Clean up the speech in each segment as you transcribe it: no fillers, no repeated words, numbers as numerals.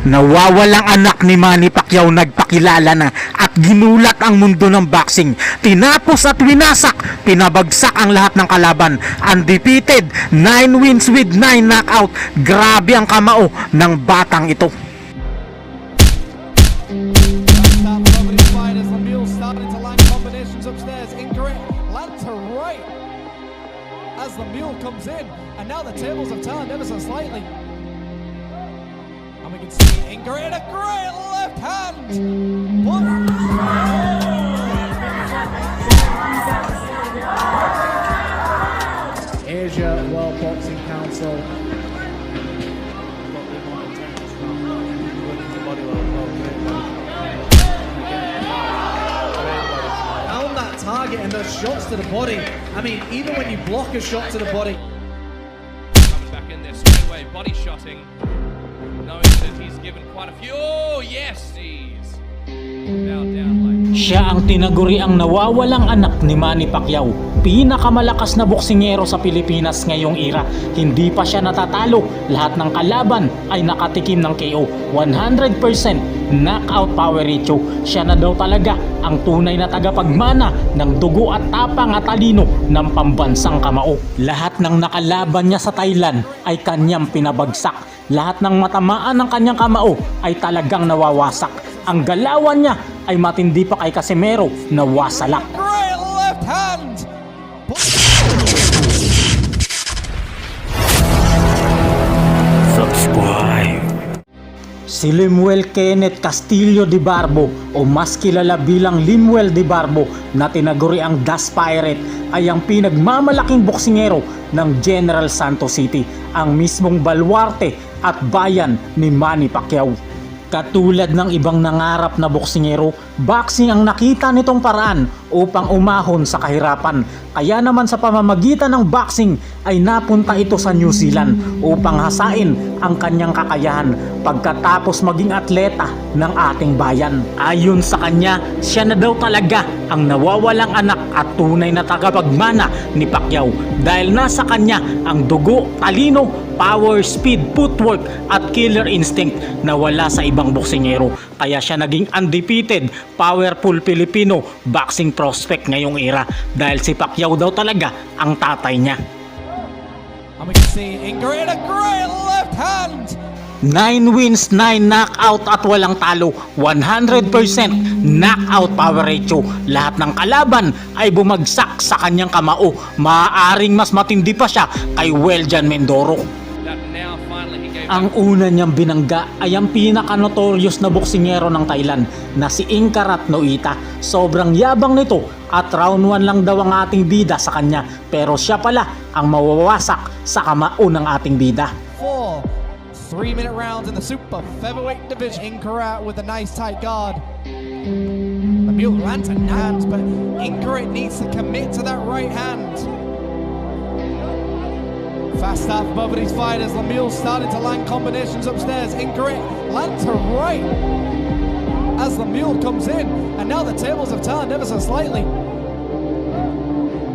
Nawawalang anak ni Manny Pacquiao nagpakilala na at ginulat ang mundo ng boxing. Tinapos at winasak, pinabagsak ang lahat ng kalaban. Undefeated, 9 wins with 9 knockout. Grabe ang kamao ng batang ito. As the mule comes in, and now the tables have turned ever so slightly. And we can see Inger in a great left hand. Asia World Boxing Council. Found that target and those shots to the body. I mean, even when you block a shot to the body. Coming back in there straight away, body shotting. Knowing that he's given quite a few. Oh, yes, he's down like. Siya ang tinaguri ang nawawalang anak ni Manny Pacquiao. Pinakamalakas na boksingero sa Pilipinas ngayong era. Hindi pa siya natatalo. Lahat ng kalaban ay nakatikim ng KO. 100% knockout power ratio. Siya na daw talaga ang tunay na tagapagmana ng dugo at tapang at talino ng pambansang kamao. Lahat ng nakalaban niya sa Thailand ay kanyang pinabagsak. Lahat ng matamaan ng kanyang kamao ay talagang nawawasak. Ang galawan niya ay matindi pa kay Casimero na wasalak. Great left hand. Subscribe. Si Limuel Kenneth Castillo de Barbo o mas kilala bilang Limuel de Barbo na tinaguri ang Das Pirate ay ang pinagmamalaking boksingero ng General Santos City, ang mismong baluarte at bayan ni Manny Pacquiao. Katulad ng ibang nangarap na boksingero, boxing ang nakita nitong paraan upang umahon sa kahirapan. Kaya naman sa pamamagitan ng boxing ay napunta ito sa New Zealand upang hasain ang kanyang kakayahan pagkatapos maging atleta ng ating bayan. Ayon sa kanya, siya na daw talaga ang nawawalang anak at tunay na tagapagmana ni Pacquiao dahil nasa kanya ang dugo, talino, power, speed, footwork at killer instinct na wala sa ibang boksingero. Kaya siya naging undefeated, powerful Filipino boxing prospect ngayong era dahil si Pacquiao daw talaga ang tatay niya. And we can see Inger in a great left hand. 9 wins, 9 knockout at walang talo. 100% knockout power ratio. Lahat ng kalaban ay bumagsak sa kanyang kamao. Maaaring mas matindi pa siya kay Weljan Mindoro. That now finally he gave Ang una niyang binangga ay ang pinaka-notorious na boksingero ng Thailand na si Inkarat Noita. Sobrang yabang nito at round 1 lang daw ang ating bida sa kanya, pero siya pala ang mawawasak sa kamao ng ating bida. 3-minute rounds in the super featherweight division. Inkarat with a nice tight guard. The mule lands and hands, but Inkarat needs to commit to that right hand. Fast start for both of these fighters. Lemieux starting to land combinations upstairs. Inkarat lands her right as Lemieux comes in, and now the tables have turned ever so slightly.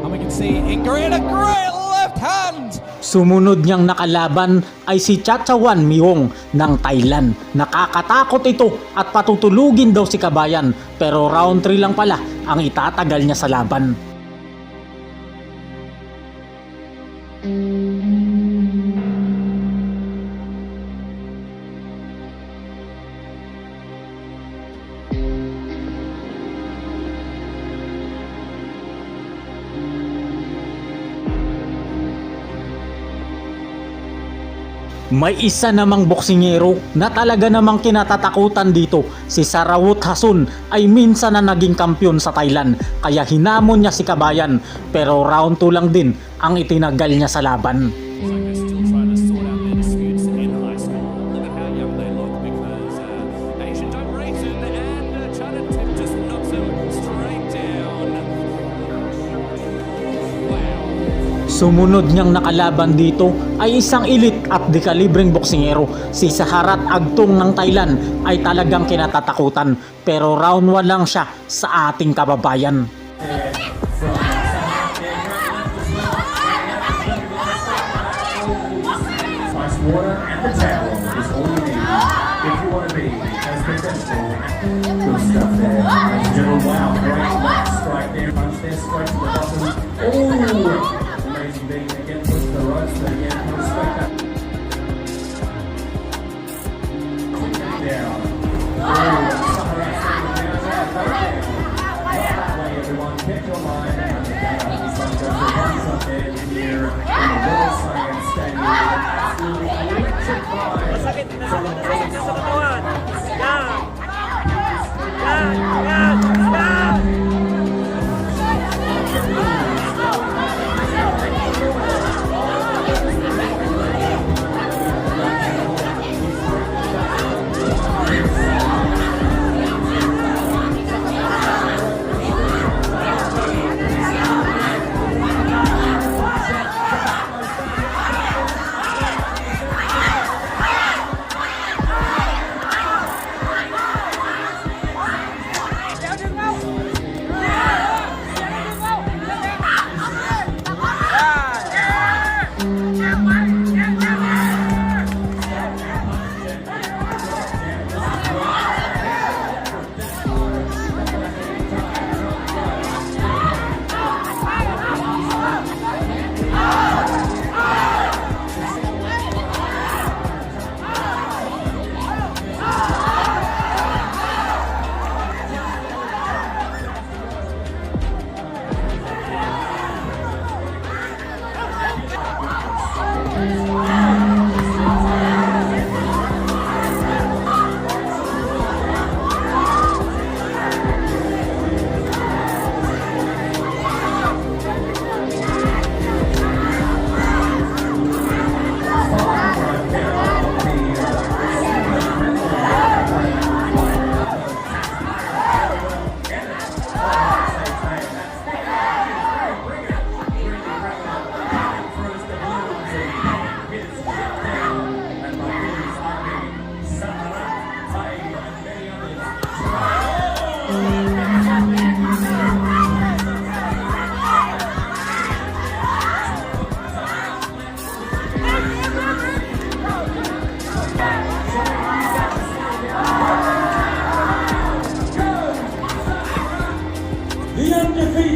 And we can see Inkarat in a great left hand. Sumunod niyang nakalaban ay si Chachawan Myong ng Thailand. Nakakatakot ito at patutulugin daw si Kabayan, pero round 3 lang pala ang itatagal niya sa laban. May isa namang boksingero na talaga namang kinatatakutan dito. Si Sarawut Hasun ay minsan na naging kampiyon sa Thailand, kaya hinamon niya si Kabayan, pero round 2 lang din ang itinagal niya sa laban. Sumunod niyang nakalaban dito ay isang elite at dekalibreng boksingero. Si Saharat Agtong ng Thailand ay talagang kinatatakutan, pero round 1 lang siya sa ating kababayan. Water and the towel is only needed if you want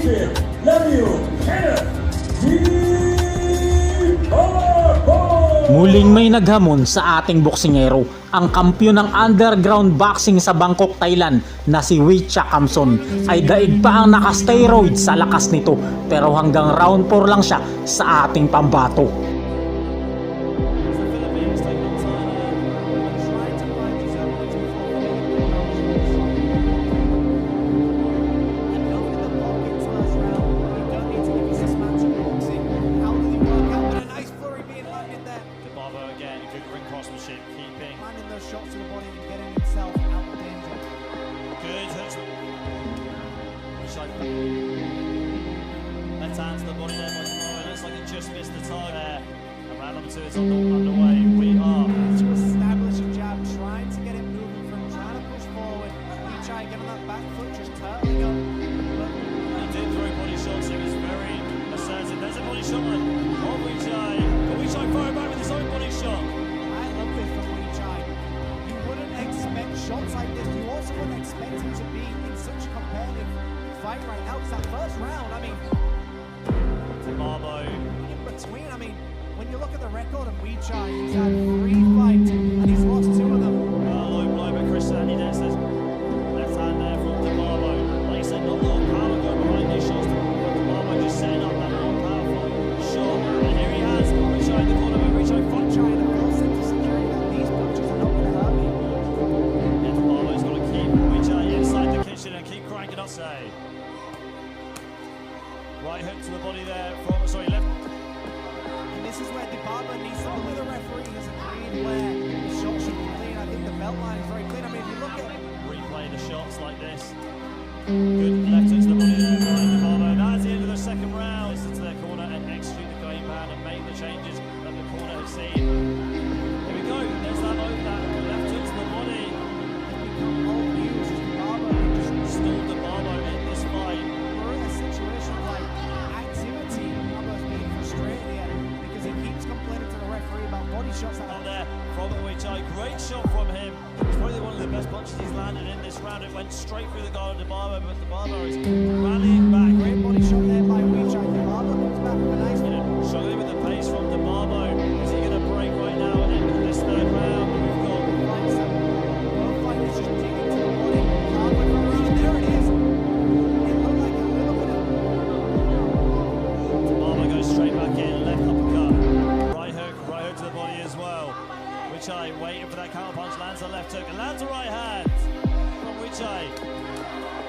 champion, Lemieux Kenneth Dibarbo! Muling may naghamon sa ating boksingero, ang kampyon ng underground boxing sa Bangkok, Thailand na si Wicca Kamson ay daig pa ang naka-steroid sa lakas nito, pero hanggang round 4 lang siya sa ating pambato. Shots to the body and getting himself out of danger. Good hooks. Left hand to the body there by Tomorrow. It looks like it just missed the target there. And round number 2 is underway. We are To establish a jab, trying to get him moving from trying to push forward. You try and get on that back foot, just turtling up. But he did throw body shots. He was very assertive. There's a body shot on Wichai. But Wichai firing back with his own body shot. I love this from Wee Chai. You wouldn't expect shots like this. You also wouldn't expect him to be in such a competitive fight right now. It's that first round. I mean, Dibarbo. in between, I mean, when you look at the record of Wee Chai, he's had 3 fights and he's lost 2 of them. Low blow by Chris Hernandez. Left hand there from Dibarbo. Like I said, not a lot of power going behind these shots. Dibarbo just setting up that more powerful shot. And here he has Wichai in the corner. But Wichai Wee Chai in a full sense of security that these punches are not going to hurt me. Yeah, Dibarbo's got to keep Wichai inside the kitchen and keep cranking up. Say. Right hook to the body there from, sorry, left. And this is where Dibarbo needs to look. The referee has agreed where the shot should be clean. I think the belt line is very clean. I mean, if you look at Replay the shots like this. Good left hook to the body there by Dibarbo. That's the end of the second round. Listen to their corner and execute the game plan and make the changes that the corner has seen. Here we go. There's that left hook to the body. become old news as Dibarbo can just Still Dibarbo in this fight. we're in a situation of like activity. Dibarbo's being frustrated here because he keeps complaining to the referee about body shots that Out are there from Wichai. Great shot from him. It's probably one of the best punches he's landed in this round. It went straight through the guard of Dibarbo, but Dibarbo is rallying back. great body shot there by Wee Chai. Dibarbo comes back with a nice You know, struggling with the pace from Dibarbo. Is he going to break right now at the end of this third round? We've got fight. Both fighters just digging to the body. Halfway through the round, and there it is. It looked like a little bit of Dibarbo goes straight back in, left uppercut. Right hook to the body as well. Wichai waiting for that counter punch, lands a left hook and lands a right hand from Wichai.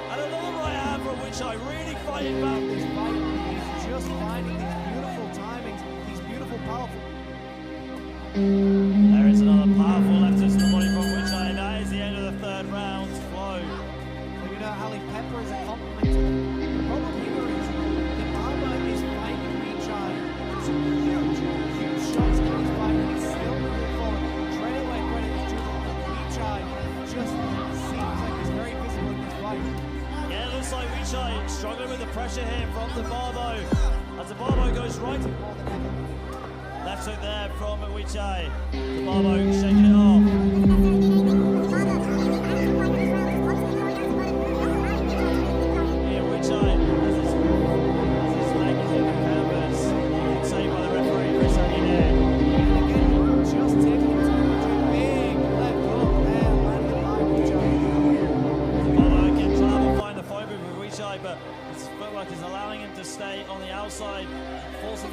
And another right hand from Wichai, really fighting back. this fight. He's just finding these beautiful timings, these beautiful, powerful. There is another powerful left hook to the body from Wichai, and that is the end of the third round. Flow. Well, you know, Ali Pepper is a compliment to them. The problem here is Dibarbo is finding Wee Chai some huge shots in this fight, and he's still moving forward. Straight away, credit is due to Wee Chai. Just seems like he's very visible in this fight. Yeah, it looks like Wichai struggling with the pressure here from Dibarbo. As Dibarbo goes right. More than ever. Left hook there from Wichai. Dibarbo shaking it off. Yeah, Wichai has his leg is in the canvas. Saved by the referee, Chris Hernandez. And again, just taking it to a big left hook there, landed by Wee Chai. Dibarbo again trying to find the fight with Wichai, but his footwork is allowing him to stay on the outside, forcing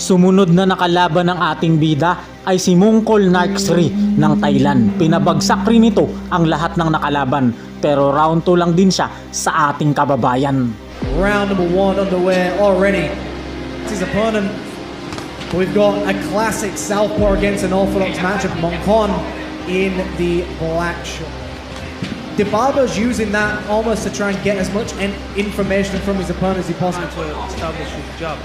Sumunod na nakalaban ng ating bida ay si Mongkol Narksri ng Thailand. Pinabagsak rin ito ang lahat ng nakalaban, pero round 2 lang din siya sa ating kababayan. Round number 1 underway already. His opponent, we've got a classic southpaw against an orthodox matchup, Mongkol in the black shirt. Dibarbo's using that almost to try and get as much information from his opponent as he possibly can. Establish his jab.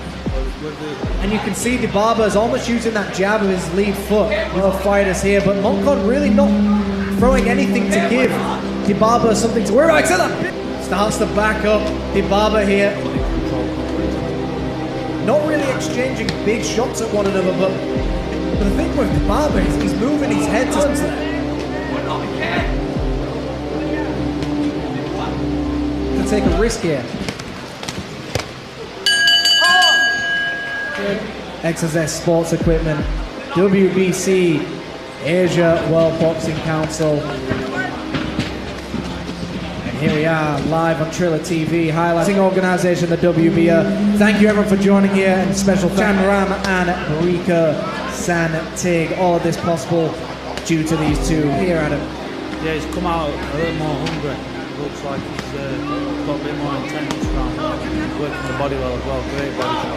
And you can see Dibarbo's almost using that jab of his lead foot. No fighters here, but Mongkol really not throwing anything to give Dibarbo something to worry about. Starts to back up. Dibarbo here. Not really exchanging big shots at one another, but the thing with Dibarbo is he's moving his head to there. to take a risk here. XSS Sports Equipment, WBC, Asia World Boxing Council. And here we are, live on Triller TV, highlighting organisation, the WBA. Thank you everyone for joining here, and special thanks to Ram and Rika Santig. All of this possible due to these two. Here, Adam. Yeah, he's come out a little more hungry. Looks like he's got a bit more intense now. Working the body well as well. Great body shot.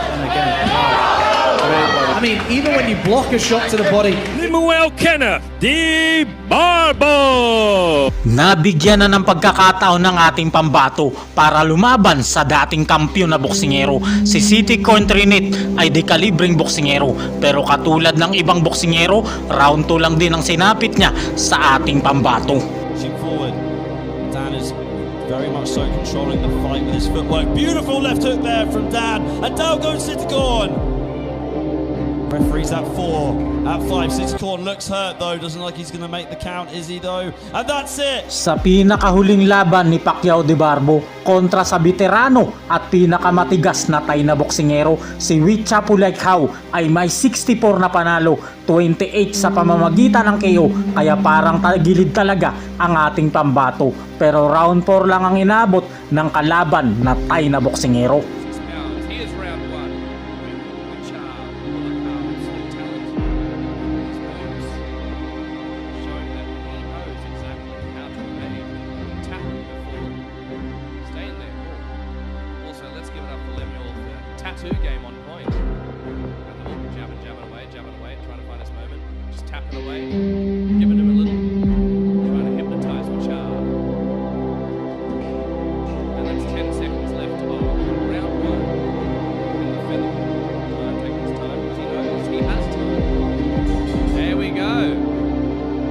And again, wow, great body. I mean, even when you block a shot to the body, Lemuel Kenneth Di Barbo! Nabigyan na ng pagkakataon ng ating pambato para lumaban sa dating kampiyon na boksingero. Si City Contrinit ay dekalibring boksingero, pero katulad ng ibang boksingero, round 2 lang din ang sinapit niya sa ating pambato. Pushing forward. Dan is very much so controlling the fight with his footwork. Beautiful left hook there from Dan. And down goes Sitakorn. Referee's at 4. At 5, Sitakorn looks hurt though. Doesn't look like he's going to make the count, is he though? And that's it. Sa pinakahuling laban ni Pacquiao Di Barbo kontra sa veterano at pinakamatigas na Thai na boksingero, si Vichapulaikhao ay may 64 na panalo, 28 sa pamamagitan ng KO, kaya parang tagilid talaga ang ating pambato. Pero round 4 lang ang inabot ng kalaban na Thai na boksingero. Here's round 1. Which absolute talent. His moves showing that he knows exactly how to evade, tap before, stay in there. Also, let's give it up for Lemuel for that tattoo game on point. Jabbing away, trying to find his moment. Just tapping away, giving him a little, trying to hypnotize Machar. And that's 10 seconds left of round 1. And the feather taking his time because he knows he has time. There we go.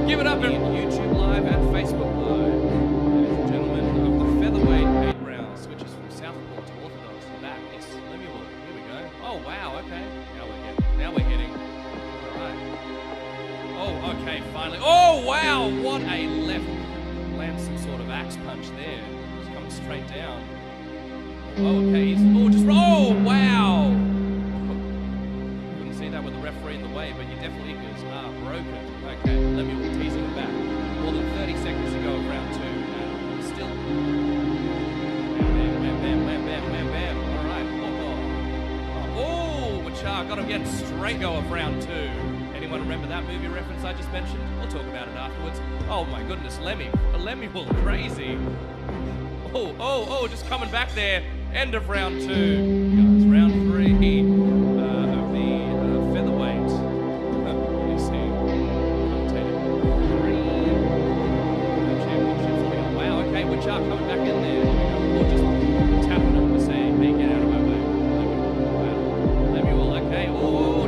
Give it up on YouTube Live and Facebook Live. Ladies and gentlemen, of the featherweight 8 rounds, switches from southpaw to orthodox. Back, it's Lemuel. Here we go. Oh wow, okay. Now we're hitting. Alright. Oh, okay, finally. Oh wow, what a left. Lands some sort of axe punch there. Just coming straight down. Oh, okay, he's oh wow! Couldn't see that with the referee in the way, but you definitely goes, broken. Okay, Lemuel teasing him back. More than 30 seconds to go of round 2, and still. Bam. Alright. Oh, Machar got him getting straight go of round 2. Anyone remember that movie reference I just mentioned? We'll talk about it afterwards. Oh my goodness, Lemuel crazy. Oh, just coming back there. End of round 2. Guys, round 3 of the featherweight. Let me see. Commentator 3 championships. Wow, okay, Machar coming back in there. Or just tapping him to say, hey, get out of my way. Lemuel, okay.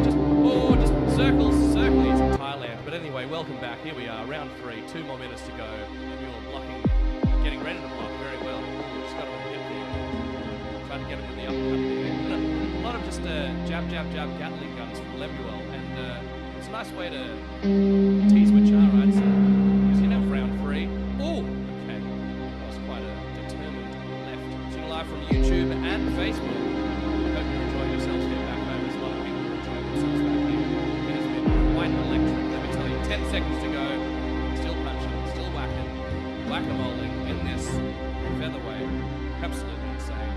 Just circles. He's in Thailand. But anyway, welcome back. Here we are, round 3. 2 more minutes to go. Lemuel blocking, getting ready to block very well. Just got him on the hip there. Trying to get him with the uppercut there. A lot of just jab, Gatling guns from Lemuel. And it's a nice way to tease Machar, right? So, he's in round 3. Oh, okay. That was quite a determined left. Watching live from YouTube and Facebook. Hope you're enjoying yourselves here back home. There's a lot of people who are enjoying themselves back here. It has been quite electric, let me tell you. 10 seconds to go. Still punching, still whacking, whack-a-moling in this featherweight. Absolutely insane.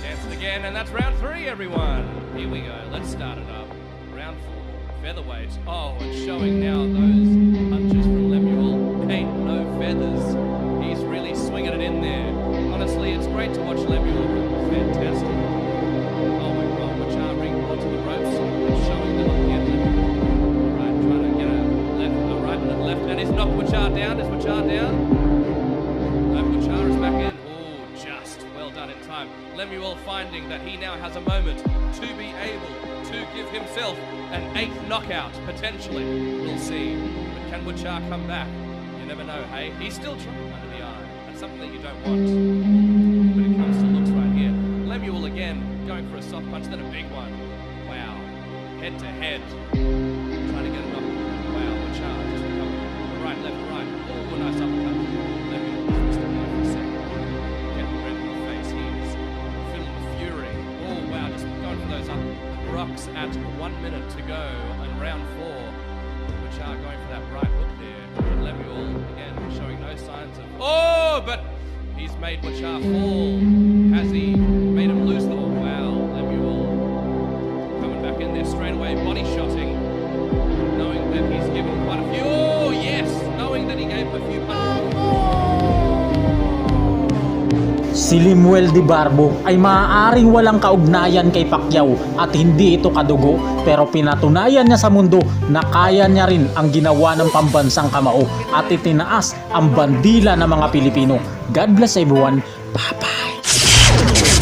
Dancing again, and that's round 3, everyone. Here we go. Let's start it up. Round 4, featherweight. Oh, and showing now those punches from Lemuel. Ain't no feathers. He's really swinging it in there. Honestly, it's great to watch Lemuel. Fantastic. Oh my God, Machar ring onto the ropes and showing them again. Alright, trying to get a right and a left, and he's knocked Machar down. Is Machar down? No, Machar is back in. Oh, just well done in time. Lemuel finding that he now has a moment to be able to give himself an 8th knockout, potentially. We'll see. But can Machar come back? You never know, hey? He's still trying under the eye. That's something that you don't want. But it comes to looks right here. Lemuel again, going for a soft punch, then a big one. Wow. Head to head. Trying to get a knock. Wow, Machar just recovered. Right, left, right. Oh, a nice uppercut. Lemuel just missed it there for a knocks at 1 minute to go in round 4. Butchart going for that right hook there. Lemuel again showing no signs of. Oh, but he's made Butchart fall. Has he made him lose the ball? Wow, Lemuel coming back in there straight away, body shotting, knowing that he's given quite a few. Oh, yes, knowing that he gave him a few punches. Si Lemuel Di Barbo ay maaaring walang kaugnayan kay Pacquiao at hindi ito kadugo, pero pinatunayan niya sa mundo na kaya niya rin ang ginawa ng pambansang kamao at itinaas ang bandila ng mga Pilipino. God bless everyone. Bye-bye!